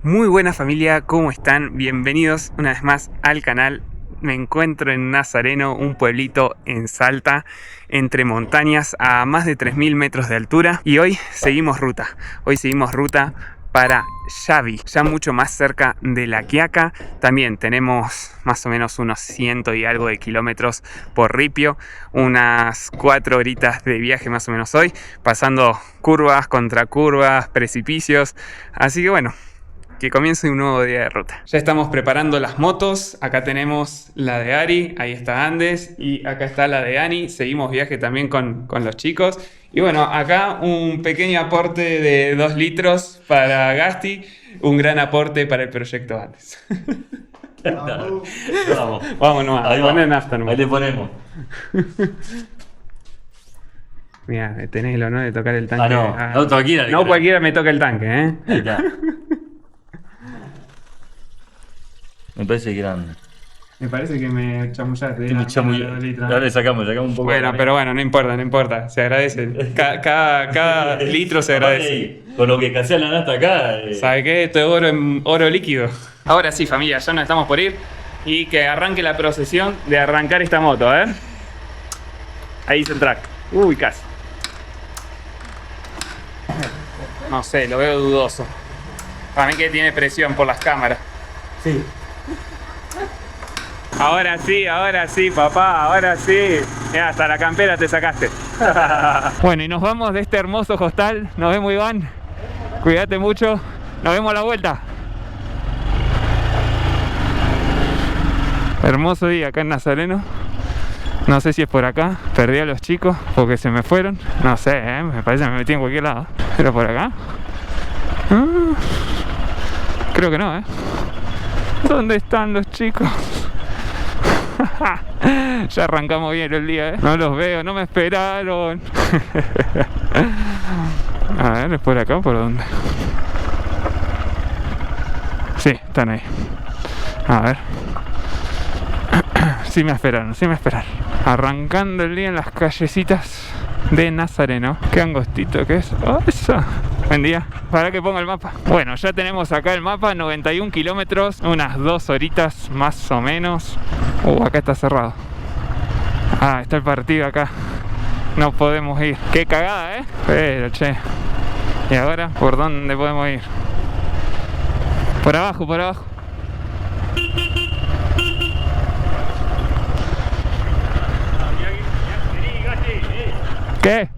Muy buena familia, ¿cómo están? Bienvenidos una vez más al canal. Me encuentro en Nazareno, un pueblito en Salta, entre montañas a más de 3000 metros de altura. Y hoy seguimos ruta. Para Xavi, ya mucho más cerca de La Quiaca. También tenemos más o menos unos 100 y algo de kilómetros por ripio, unas 4 horitas de viaje más o menos hoy, pasando curvas, contracurvas, precipicios. Así que bueno, que comience un nuevo día de ruta. Ya estamos preparando las motos. Acá tenemos la de Ari, ahí está Andes, y acá está la de Ani. Seguimos viaje también con los chicos. Y bueno, acá un pequeño aporte de 2 litros para Gasti, un gran aporte para el proyecto Andes. Vamos nomás, Ahí poner va. nafta nomás. Ahí le ponemos. Mira, tenés el honor de tocar el tanque. No cualquiera. No cualquiera me toca el tanque, ¿eh? Ahí está. Me parece que eran. Me parece que me chamullaste. Ahora le sacamos un poco. Bueno, pero bueno, no importa, se agradece. Cada litro se agradece. Con lo que escasea la nafta acá. ¿Sabe qué? Esto es oro líquido. Ahora sí, familia, ya nos estamos por ir. Y que arranque la procesión de arrancar esta moto, a ver. Ahí hice el track. Uy, casi. No sé, lo veo dudoso. Para mí que tiene presión por las cámaras. Sí. Ahora sí, papá, ahora sí. Mirá, hasta la campera te sacaste. Bueno, y nos vamos de este hermoso hostal. Nos vemos, Iván. Cuídate mucho. Nos vemos a la vuelta. Hermoso día acá en Nazareno. No sé si es por acá. Perdí a los chicos porque se me fueron. No sé, me parece que me metí en cualquier lado. Pero por acá. Creo que no, ¿Dónde están los chicos? Ya arrancamos bien el día, No los veo, no me esperaron. A ver, ¿es por acá o por dónde? Sí, están ahí. A ver. Sí me esperaron. Arrancando el día en las callecitas de Nazareno. Qué angostito que es. ¡Oh, eso! Buen día. Para que ponga el mapa. Bueno, ya tenemos acá el mapa. 91 kilómetros. Unas 2 horitas más o menos. Acá está cerrado. Ah, está el partido acá. No podemos ir. Qué cagada, Pero, che. ¿Y ahora por dónde podemos ir? Por abajo. ¿Qué?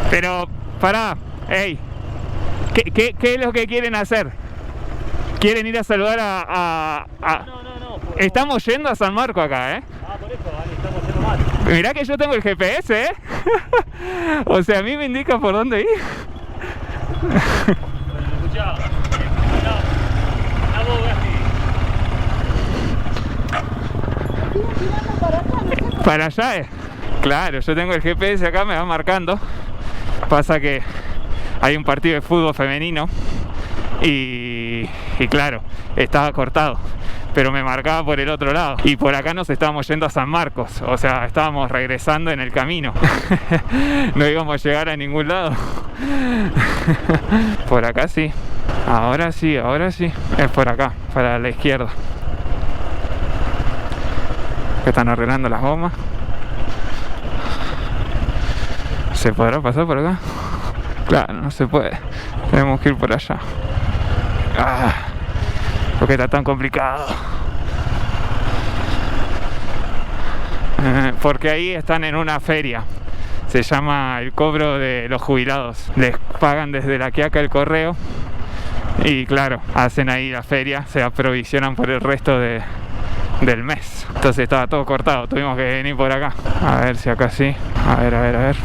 Pero, pará, ey, ¿qué es lo que quieren hacer? ¿Quieren ir a saludar a... No. Estamos yendo a San Marco acá, Por eso, Dani, estamos haciendo mal. Mirá que yo tengo el GPS, O sea, a mí me indica por dónde ir. Escuchá. Para allá, Claro, yo tengo el GPS acá, me va marcando. Pasa que hay un partido de fútbol femenino y claro, estaba cortado, pero me marcaba por el otro lado. Y por acá nos estábamos yendo a San Marcos, o sea, estábamos regresando en el camino. No íbamos a llegar a ningún lado. Por acá sí. Ahora sí. Es por acá, para la izquierda. Que están arreglando las gomas. ¿Se podrá pasar por acá? Claro, no se puede. Tenemos que ir por allá. ¿Por qué está tan complicado? Porque ahí están en una feria. Se llama el cobro de los jubilados. Les pagan desde La Quiaca el correo. Y claro, hacen ahí la feria. Se aprovisionan por el resto del mes. Entonces estaba todo cortado. Tuvimos que venir por acá. A ver si acá sí. A ver.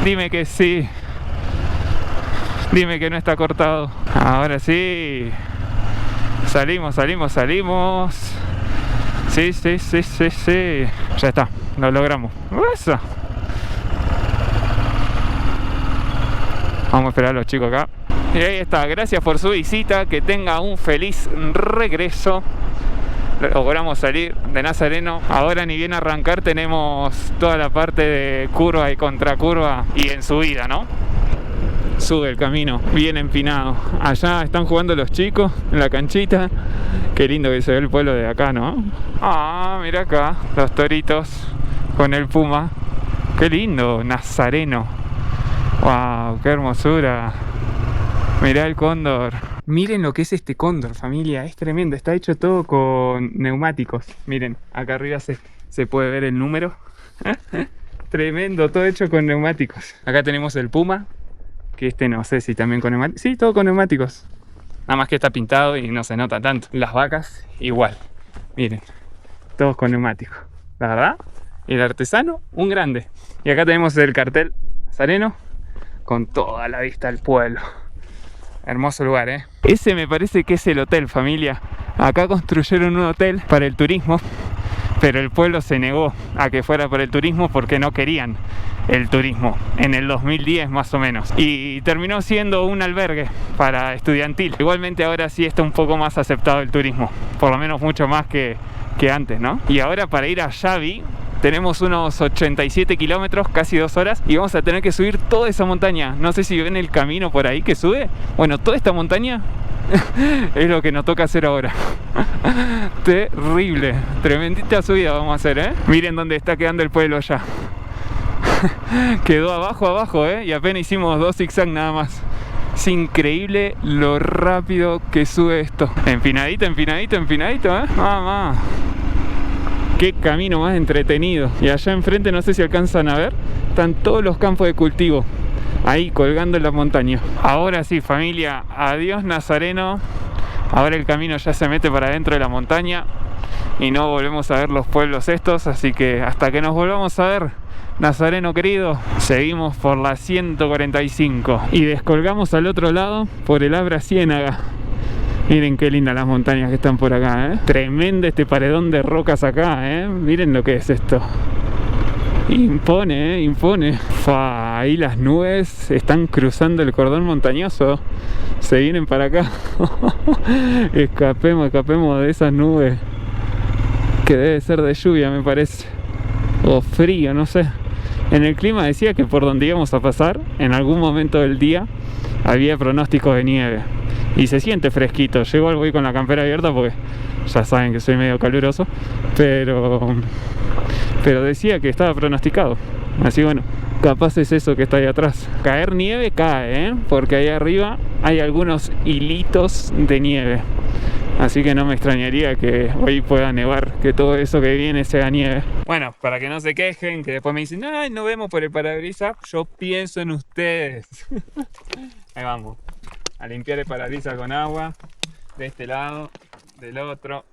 Dime que sí. Dime que no está cortado. Ahora sí. Salimos. Sí. Ya está. Lo logramos. Eso. Vamos a esperar a los chicos acá. Y ahí está, gracias por su visita, que tenga un feliz regreso. logramos salir de Nazareno. Ahora ni bien arrancar tenemos toda la parte de curva y contracurva y en subida, ¿no? Sube el camino, bien empinado. Allá están jugando los chicos en la canchita. Qué lindo que se ve el pueblo de acá, ¿no? Ah, mira acá, los toritos con el puma. Qué lindo, Nazareno. Wow, qué hermosura. Mirá el cóndor. Miren lo que es este cóndor, familia. Es tremendo, está hecho todo con neumáticos. Miren, acá arriba se puede ver el número. Tremendo, todo hecho con neumáticos. Acá tenemos el puma, que este no sé si también con neumáticos. Sí, todo con neumáticos. Nada más que está pintado y no se nota tanto. Las vacas, igual. Miren, todos con neumáticos. La verdad, el artesano, un grande. Y acá tenemos el cartel Nazareno con toda la vista al pueblo. Hermoso lugar, ¿eh? Ese me parece que es el hotel, familia. Acá construyeron un hotel para el turismo, pero el pueblo se negó a que fuera para el turismo porque no querían el turismo en el 2010 más o menos, y terminó siendo un albergue para estudiantil. Igualmente ahora sí está un poco más aceptado el turismo, por lo menos mucho más que antes, ¿no? Y ahora para ir a Xavi tenemos unos 87 kilómetros, casi 2 horas, y vamos a tener que subir toda esa montaña. No sé si ven el camino por ahí que sube. Bueno, toda esta montaña es lo que nos toca hacer ahora. Terrible, tremendita subida vamos a hacer, ¿eh? Miren dónde está quedando el pueblo ya. Quedó abajo, ¿eh? Y apenas hicimos 2 zigzags nada más. Es increíble lo rápido que sube esto. Empinadito, ¿eh? Mamá. Qué camino más entretenido. Y allá enfrente, no sé si alcanzan a ver, están todos los campos de cultivo ahí colgando en la montaña. Ahora sí, familia, adiós Nazareno. Ahora el camino ya se mete para dentro de la montaña y no volvemos a ver los pueblos estos. Así que hasta que nos volvamos a ver, Nazareno querido, seguimos por la 145 y descolgamos al otro lado por el Abra Ciénaga. Miren qué lindas las montañas que están por acá, ¿eh? Tremendo este paredón de rocas acá, ¿eh? Miren lo que es esto. Impone, ¿eh? Impone. Fa, ahí las nubes están cruzando el cordón montañoso. Se vienen para acá. Escapemos de esas nubes. Que debe ser de lluvia, me parece. O frío, no sé. En el clima decía que por donde íbamos a pasar, en algún momento del día, había pronósticos de nieve. Y se siente fresquito. Yo igual voy con la campera abierta porque ya saben que soy medio caluroso. Pero decía que estaba pronosticado. Así bueno, capaz es eso que está ahí atrás. Caer nieve cae, ¿eh? Porque ahí arriba hay algunos hilitos de nieve. Así que no me extrañaría que hoy pueda nevar, que todo eso que viene sea nieve. Bueno, para que no se quejen, que después me dicen, ay, no vemos por el parabrisas, yo pienso en ustedes. Ahí vamos. A limpiar el parabrisas con agua, de este lado, del otro,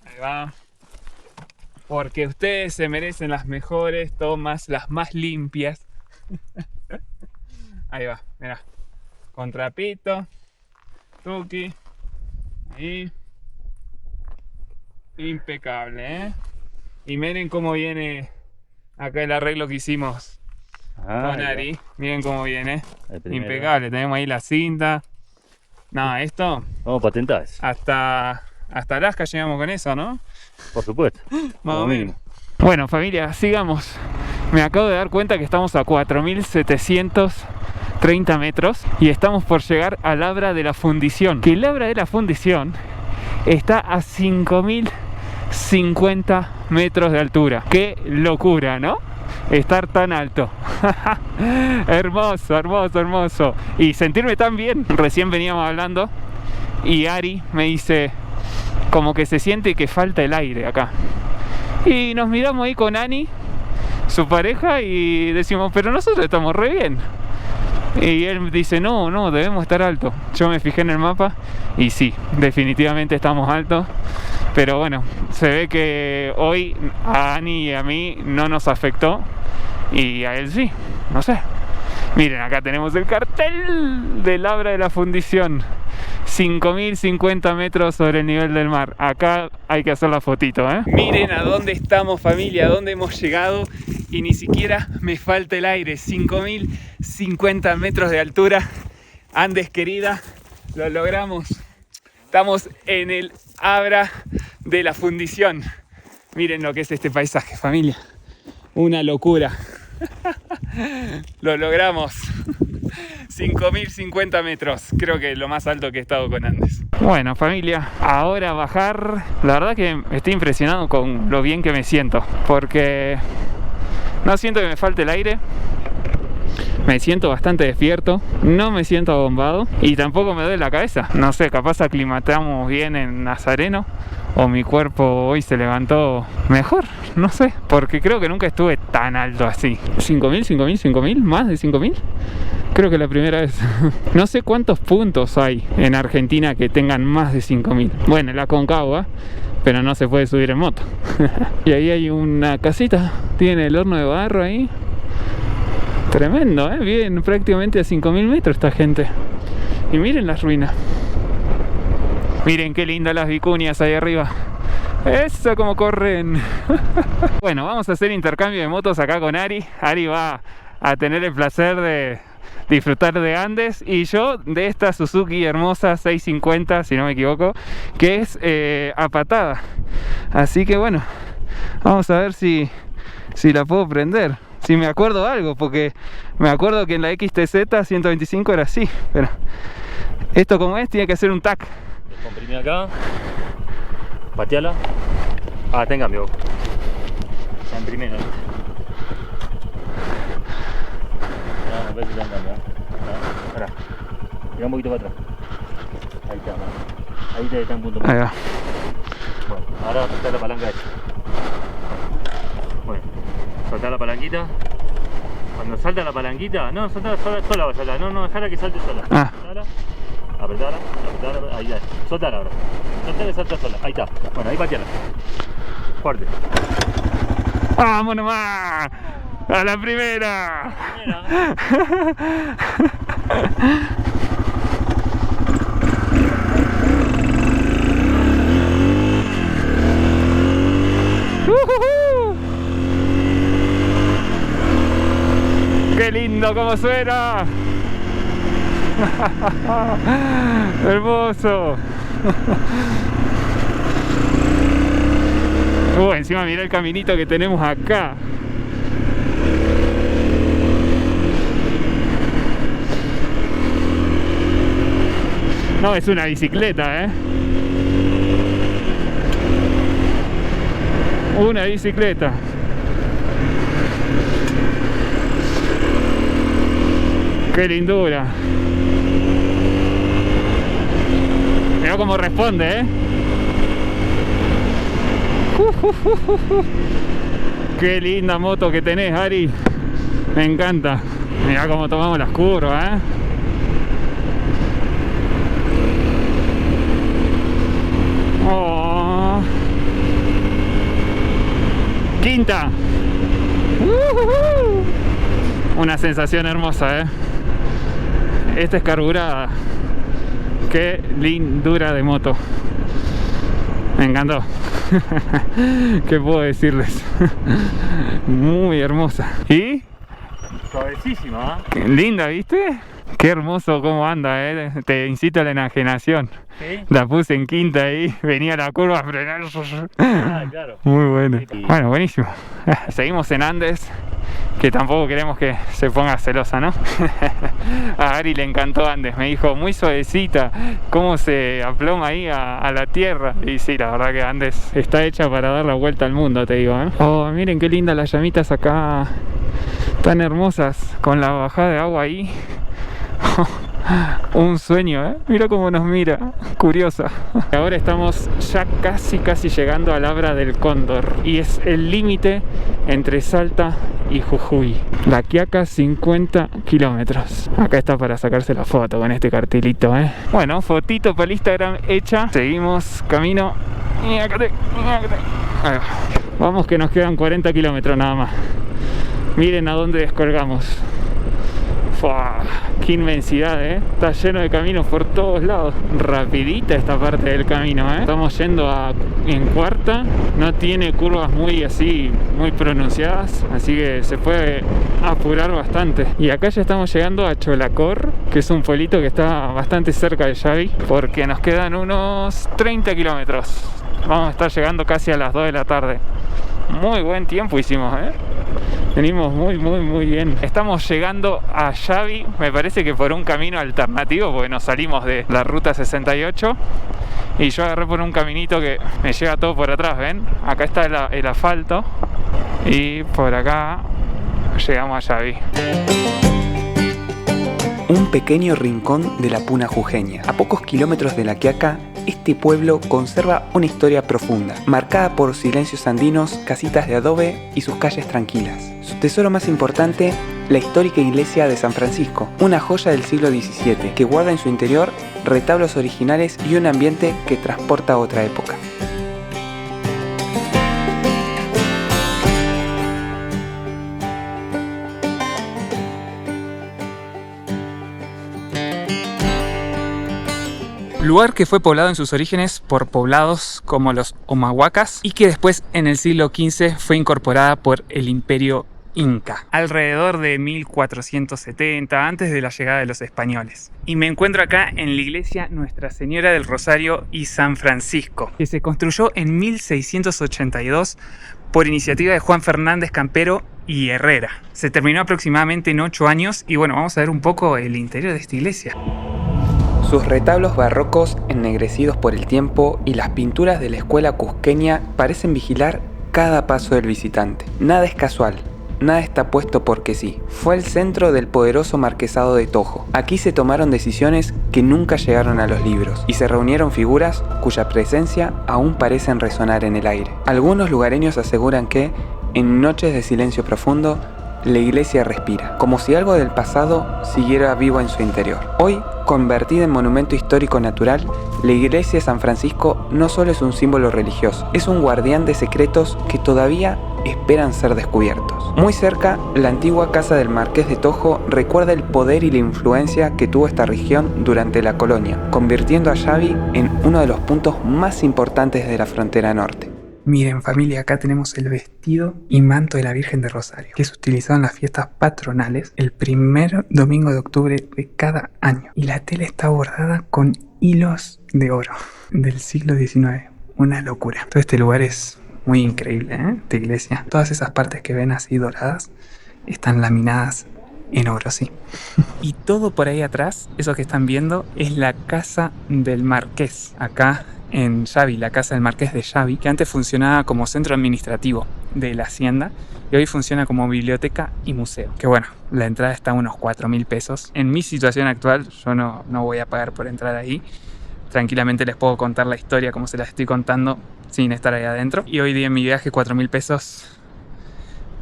ahí va, porque ustedes se merecen las mejores tomas, las más limpias. Ahí va, mirá, con trapito, tuki, ahí, impecable, ¿eh? Y miren cómo viene acá el arreglo que hicimos. Con Ari, miren cómo viene, impecable, tenemos ahí la cinta. No, esto vamos a patentar eso. Hasta Alaska llegamos con eso, ¿no? Por supuesto. Más o menos. Bueno, familia, sigamos. Me acabo de dar cuenta que estamos a 4.730 metros y estamos por llegar al Abra de la Fundición. Que el Abra de la Fundición está a 5.050 metros de altura. Qué locura, ¿no? Estar tan alto. Hermoso, hermoso, hermoso. Y sentirme tan bien. Recién veníamos hablando y Ari me dice como que se siente que falta el aire acá. Y nos miramos ahí con Ani, su pareja, y decimos, pero nosotros estamos re bien. Y él dice, no, debemos estar alto. Yo me fijé en el mapa y sí, definitivamente estamos altos. Pero bueno, se ve que hoy a Ani y a mí no nos afectó y a él sí, no sé. Miren, acá tenemos el cartel del Abra de la Fundición. 5.050 metros sobre el nivel del mar. Acá hay que hacer la fotito, ¿eh? Miren a dónde estamos, familia, a dónde hemos llegado y ni siquiera me falta el aire. 5.050 metros de altura. Andes querida, lo logramos. Estamos en el Abra de la fundición. Miren lo que es este paisaje, familia. Una locura. Lo logramos. 5050 metros. Creo que es lo más alto que he estado con Andes. Bueno, familia, ahora bajar. La verdad que estoy impresionado con lo bien que me siento. Porque no siento que me falte el aire. Me siento bastante despierto, no me siento abombado y tampoco me duele la cabeza. No sé, capaz aclimatamos bien en Nazareno o mi cuerpo hoy se levantó mejor, no sé, porque creo que nunca estuve tan alto así. 5.000, 5.000, 5.000, más de 5.000. Creo que la primera vez. No sé cuántos puntos hay en Argentina que tengan más de 5.000. Bueno, en la Concagua, pero no se puede subir en moto. Y ahí hay una casita, tiene el horno de barro ahí. Tremendo, viven prácticamente a 5.000 metros esta gente. Y miren las ruinas. Miren qué lindas las vicuñas ahí arriba. Eso como corren. Bueno, vamos a hacer intercambio de motos acá con Ari. Ari va a tener el placer de disfrutar de Andes y yo de esta Suzuki hermosa 650, si no me equivoco, que es a patada. Así que bueno, vamos a ver si la puedo prender. Si me acuerdo algo, porque me acuerdo que en la XTZ 125 era así, pero esto como es, tiene que ser un tac. Comprimí acá, pateala. Ah, está en cambio. Ya en primero. No, a ver si está en cambio. No, pará. Tira un poquito para atrás. Ahí está, ahí está en punto. Ahí va. Bueno, ahora soltá la palanca esta. Bueno, soltá la palanquita. Cuando salta la palanquita, no, soltá sola va a saltar. No, dejala que salte sola. Ah. Apretala, ahí ya. Soltala ahora. Soltala que salta sola. Ahí está. Bueno, ahí pateala. Fuerte. ¡Vamos nomás! ¡A la primera! ¡Qué lindo cómo suena! ¡Hermoso! Encima mira el caminito que tenemos acá. No, es una bicicleta, Una bicicleta. Qué lindura. Mira cómo responde, Qué linda moto que tenés, Ari. Me encanta. Mira cómo tomamos las curvas, Oh. Quinta. Una sensación hermosa, Esta es carburada. Qué lindura de moto. Me encantó. ¿Qué puedo decirles? Muy hermosa. ¿Y? Suavecísima, Linda, ¿viste? Qué hermoso cómo anda, Te incito a la enajenación. ¿Sí? La puse en quinta ahí, venía la curva a frenar. Ah, claro. Muy bueno. Sí. Bueno, buenísimo. Seguimos en Andes, que tampoco queremos que se ponga celosa, ¿no? A Ari le encantó Andes, me dijo, muy suavecita, cómo se aploma ahí a la tierra. Y sí, la verdad que Andes está hecha para dar la vuelta al mundo, te digo, Oh, miren qué lindas las llamitas acá, tan hermosas, con la bajada de agua ahí. Un sueño, Mira cómo nos mira, curiosa. Ahora estamos ya casi llegando al Abra del Cóndor y es el límite entre Salta y Jujuy. La Quiaca, 50 kilómetros. Acá está para sacarse la foto con este cartelito, Bueno, fotito para el Instagram hecha. Seguimos camino. Ahí va. Vamos que nos quedan 40 kilómetros nada más. Miren a dónde descolgamos. ¡Fua! ¡Qué inmensidad, eh! Está lleno de caminos por todos lados. Rapidita esta parte del camino, eh. Estamos yendo en cuarta. No tiene curvas muy pronunciadas, así que se puede apurar bastante. Y acá ya estamos llegando a Cholacor, que es un pueblito que está bastante cerca de Xavi, porque nos quedan unos 30 kilómetros. Vamos a estar llegando casi a las 2 de la tarde. Muy buen tiempo hicimos, ¿eh? Venimos muy bien. Estamos llegando a Xavi, me parece que por un camino alternativo, porque nos salimos de la ruta 68 y yo agarré por un caminito que me llega todo por atrás, ¿ven? Acá está el asfalto y por acá llegamos a Xavi. Un pequeño rincón de la Puna jujeña. A pocos kilómetros de La Quiaca, este pueblo conserva una historia profunda, marcada por silencios andinos, casitas de adobe y sus calles tranquilas. Su tesoro más importante, la histórica iglesia de San Francisco, una joya del siglo XVII, que guarda en su interior retablos originales y un ambiente que transporta a otra época. Lugar que fue poblado en sus orígenes por poblados como los Omahuacas y que después en el siglo XV fue incorporada por el Imperio Inca, alrededor de 1470, antes de la llegada de los españoles. Y me encuentro acá en la iglesia Nuestra Señora del Rosario y San Francisco, que se construyó en 1682 por iniciativa de Juan Fernández Campero y Herrera. Se terminó aproximadamente en 8 años y bueno, vamos a ver un poco el interior de esta iglesia. Sus retablos barrocos ennegrecidos por el tiempo y las pinturas de la escuela cusqueña parecen vigilar cada paso del visitante. Nada es casual, nada está puesto porque sí. Fue el centro del poderoso marquesado de Tojo. Aquí se tomaron decisiones que nunca llegaron a los libros y se reunieron figuras cuya presencia aún parecen resonar en el aire. Algunos lugareños aseguran que, en noches de silencio profundo, la iglesia respira, como si algo del pasado siguiera vivo en su interior. Hoy, convertida en monumento histórico natural, la iglesia de San Francisco no solo es un símbolo religioso, es un guardián de secretos que todavía esperan ser descubiertos. Muy cerca, la antigua casa del Marqués de Tojo recuerda el poder y la influencia que tuvo esta región durante la colonia, convirtiendo a Xavi en uno de los puntos más importantes de la frontera norte. Miren familia, acá tenemos el vestido y manto de la Virgen de Rosario, que es utilizado en las fiestas patronales el primer domingo de octubre de cada año. Y la tela está bordada con hilos de oro del siglo XIX. Una locura. Todo este lugar es muy increíble, ¿eh? Esta iglesia. Todas esas partes que ven así doradas están laminadas en oro, sí. Y todo por ahí atrás, eso que están viendo, es la casa del Marqués. Acá en Xavi, la casa del Marqués de Xavi, que antes funcionaba como centro administrativo de la hacienda y hoy funciona como biblioteca y museo. Que bueno, la entrada está a unos 4.000 pesos. En mi situación actual, yo no voy a pagar por entrar ahí. Tranquilamente les puedo contar la historia como se la estoy contando sin estar ahí adentro. Y hoy día en mi viaje 4.000 pesos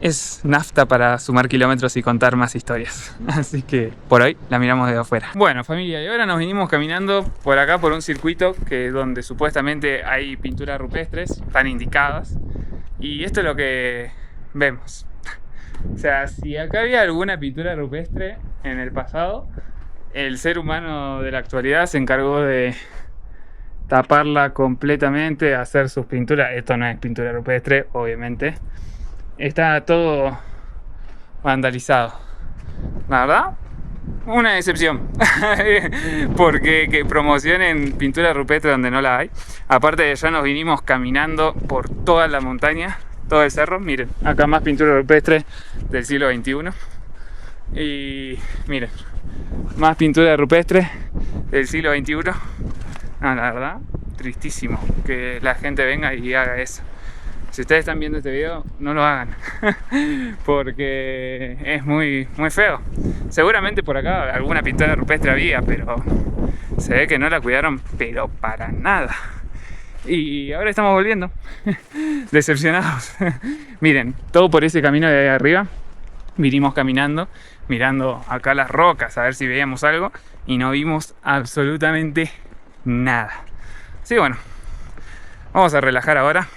es nafta para sumar kilómetros y contar más historias. Así que por hoy la miramos desde afuera. Bueno familia, y ahora nos vinimos caminando por acá por un circuito que donde supuestamente hay pinturas rupestres, están indicadas. Y esto es lo que vemos. O sea, si acá había alguna pintura rupestre en el pasado, el ser humano de la actualidad se encargó de taparla completamente, hacer sus pinturas. Esto no es pintura rupestre, obviamente. Está todo vandalizado. La verdad, una decepción. Porque que promocionen pintura rupestre donde no la hay. Aparte, ya nos vinimos caminando por toda la montaña, todo el cerro. Miren, acá más pintura rupestre del siglo XXI. Y miren, más pintura rupestre del siglo XXI. No, la verdad, tristísimo que la gente venga y haga eso. Si ustedes están viendo este video, no lo hagan, porque es muy feo. Seguramente por acá alguna pintura rupestre había, pero se ve que no la cuidaron, pero para nada. Y ahora estamos volviendo, decepcionados. Miren, todo por ese camino de ahí arriba, vinimos caminando, mirando acá las rocas a ver si veíamos algo, y no vimos absolutamente nada. Así que bueno, vamos a relajar ahora,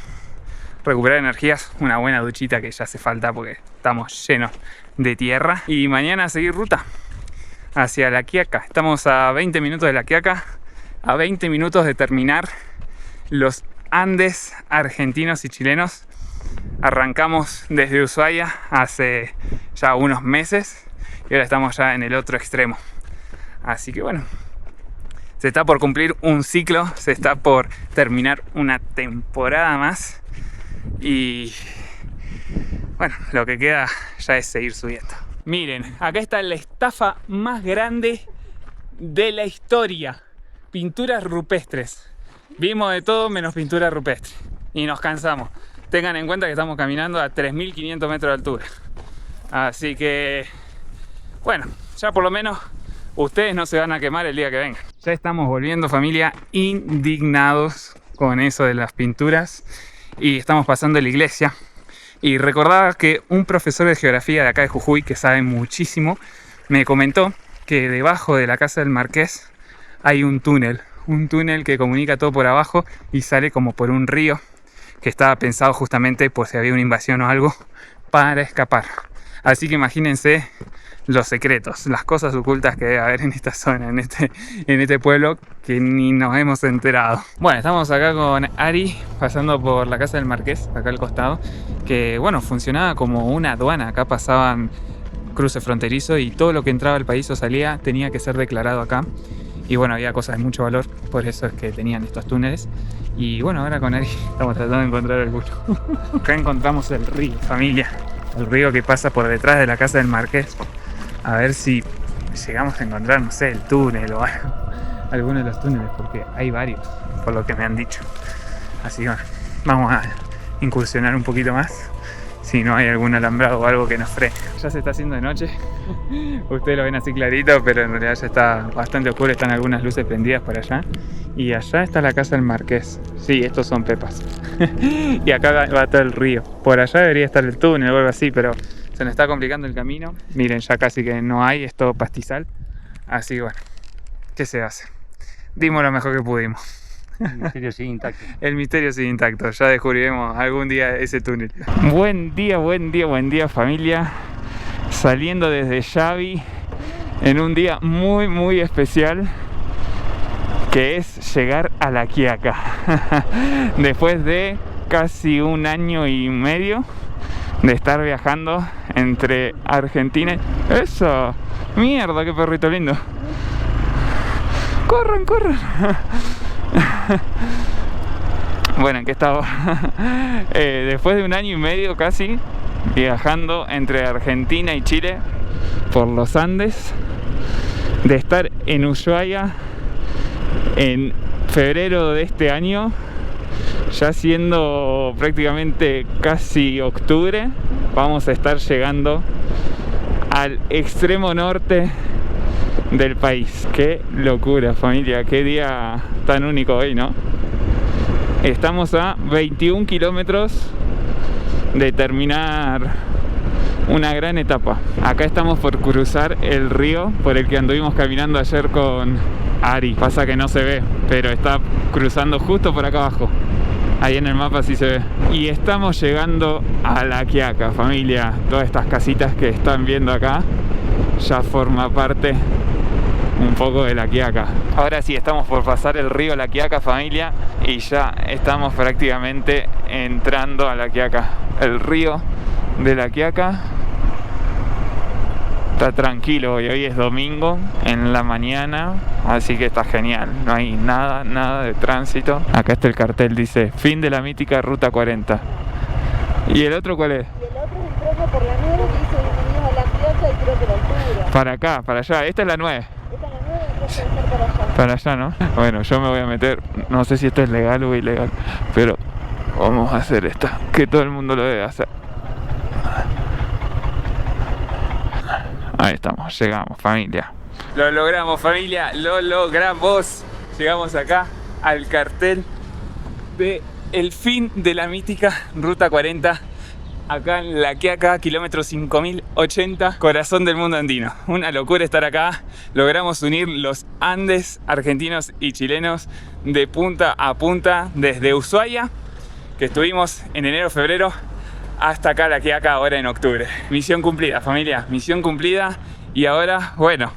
recuperar energías, una buena duchita que ya hace falta porque estamos llenos de tierra, y mañana seguir ruta. hacia La Quiaca. Estamos a 20 minutos de La Quiaca, a 20 minutos de terminar los Andes argentinos y chilenos. Arrancamos desde Ushuaia hace ya unos meses y ahora estamos ya en el otro extremo. Así que bueno, se está por cumplir un ciclo, se está por terminar una temporada más y bueno, lo que queda ya es seguir subiendo. Miren, acá está la estafa más grande de la historia. Pinturas rupestres. Vimos de todo menos pintura rupestre y nos cansamos. Tengan en cuenta que estamos caminando a 3.500 metros de altura. Así que, bueno, ya por lo menos ustedes no se van a quemar el día que vengan. Ya estamos volviendo, familia, indignados con eso de las pinturas. Y estamos pasando la iglesia. Y recordaba que un profesor de geografía de acá de Jujuy, que sabe muchísimo, me comentó que debajo de la casa del Marqués hay un túnel que comunica todo por abajo y sale como por un río que estaba pensado justamente por si había una invasión o algo para escapar. Así que imagínense los secretos, las cosas ocultas que debe haber en esta zona, en este pueblo que ni nos hemos enterado. Bueno, estamos acá con Ari pasando por la casa del Marqués, acá al costado, que bueno, funcionaba como una aduana. Acá pasaban cruce fronterizo y todo lo que entraba al país o salía tenía que ser declarado acá. Y bueno, había cosas de mucho valor, por eso es que tenían estos túneles. Y bueno, ahora con Ari estamos tratando de encontrar alguno. Acá encontramos el río, familia. El río que pasa por detrás de la casa del Marqués. A ver si llegamos a encontrar, no sé, el túnel o algo. Alguno de los túneles, porque hay varios, por lo que me han dicho. Así que bueno, vamos a incursionar un poquito más. Si no hay algún alambrado o algo que nos frene. Ya se está haciendo de noche. Ustedes lo ven así clarito, pero en realidad ya está bastante oscuro. Están algunas luces prendidas por allá. Y allá está la casa del Marqués. Sí, estos son pepas. Y acá va todo el río. Por allá debería estar el túnel o algo así, pero se nos está complicando el camino. Miren, ya casi que no hay, es todo pastizal. Así que bueno, ¿qué se hace? Dimos lo mejor que pudimos. El misterio sigue intacto. El misterio sigue intacto, ya descubriremos algún día ese túnel. Buen día familia. Saliendo desde Xavi en un día muy especial, que es llegar a La Quiaca. Después de casi un año y medio de estar viajando entre Argentina y... ¡Eso! ¡Mierda, qué perrito lindo! ¡Corran! Bueno, ¿en qué estaba? Después de un año y medio casi viajando entre Argentina y Chile por los Andes, de estar en Ushuaia en febrero de este año, ya siendo prácticamente casi octubre, vamos a estar llegando al extremo norte del país. Qué locura, familia, qué día tan único hoy, ¿no? Estamos a 21 kilómetros de terminar una gran etapa. Acá estamos por cruzar el río por el que anduvimos caminando ayer con Ari. Pasa que no se ve, pero está cruzando justo por acá abajo. Ahí en el mapa sí se ve. Y estamos llegando a La Quiaca, familia. Todas estas casitas que están viendo acá ya forma parte un poco de La Quiaca. Ahora sí, estamos por pasar el río La Quiaca, familia, y ya estamos prácticamente entrando a La Quiaca. El río de La Quiaca está tranquilo hoy es domingo en la mañana, así que está genial, no hay nada de tránsito. Acá está el cartel, dice fin de la mítica ruta 40. ¿Y el otro cuál es? Y el otro es el trono por la 9 que dice bienvenidos a La Quiaca y creo que la altura. Para acá, para allá, esta es la 9. Esta es la 9 y creo que debe ser para allá. Para allá, ¿no? Bueno, yo me voy a meter, no sé si esto es legal o ilegal, pero vamos a hacer esta, que todo el mundo lo debe hacer. Ahí estamos, llegamos, familia. Lo logramos, familia, lo logramos. Llegamos acá al cartel de el fin de la mítica Ruta 40. Acá en La Quiaca, kilómetro 5080, corazón del mundo andino. Una locura estar acá. Logramos unir los Andes argentinos y chilenos de punta a punta desde Ushuaia, que estuvimos en enero-febrero, hasta acá La Quiaca ahora en octubre. Misión cumplida, familia, misión cumplida. Y ahora, bueno,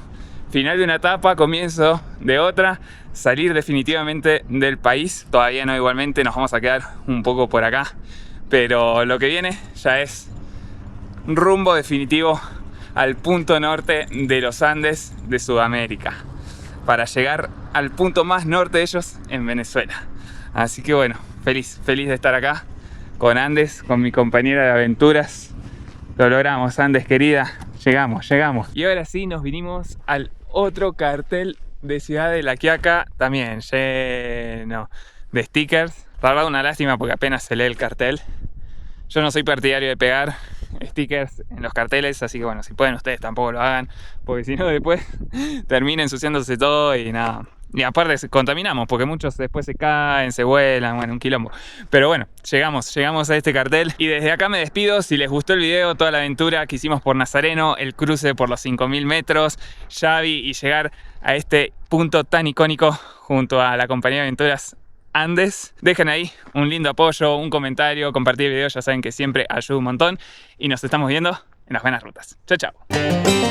Final de una etapa, comienzo de otra, salir definitivamente del país. Todavía no, igualmente nos vamos a quedar un poco por acá, pero lo que viene ya es rumbo definitivo al punto norte de los Andes de Sudamérica, para llegar al punto más norte de ellos en Venezuela. Así que bueno, feliz de estar acá con Andes, con mi compañera de aventuras. Lo logramos, Andes querida, llegamos. Y ahora sí nos vinimos al otro cartel de Ciudad de La Quiaca, también lleno de stickers. La verdad una lástima porque apenas se lee el cartel. Yo no soy partidario de pegar stickers en los carteles, así que bueno, si pueden ustedes tampoco lo hagan, porque si no después termina ensuciándose todo y nada. Y aparte contaminamos, porque muchos después se caen, se vuelan, bueno, un quilombo. Pero bueno, llegamos a este cartel y desde acá me despido. Si les gustó el video, toda la aventura que hicimos por Nazareno, el cruce por los 5000 metros, Xavi y llegar a este punto tan icónico junto a la compañía de aventuras Andes, dejen ahí un lindo apoyo, un comentario, compartir el video, ya saben que siempre ayuda un montón y nos estamos viendo en las buenas rutas. Chao, chao.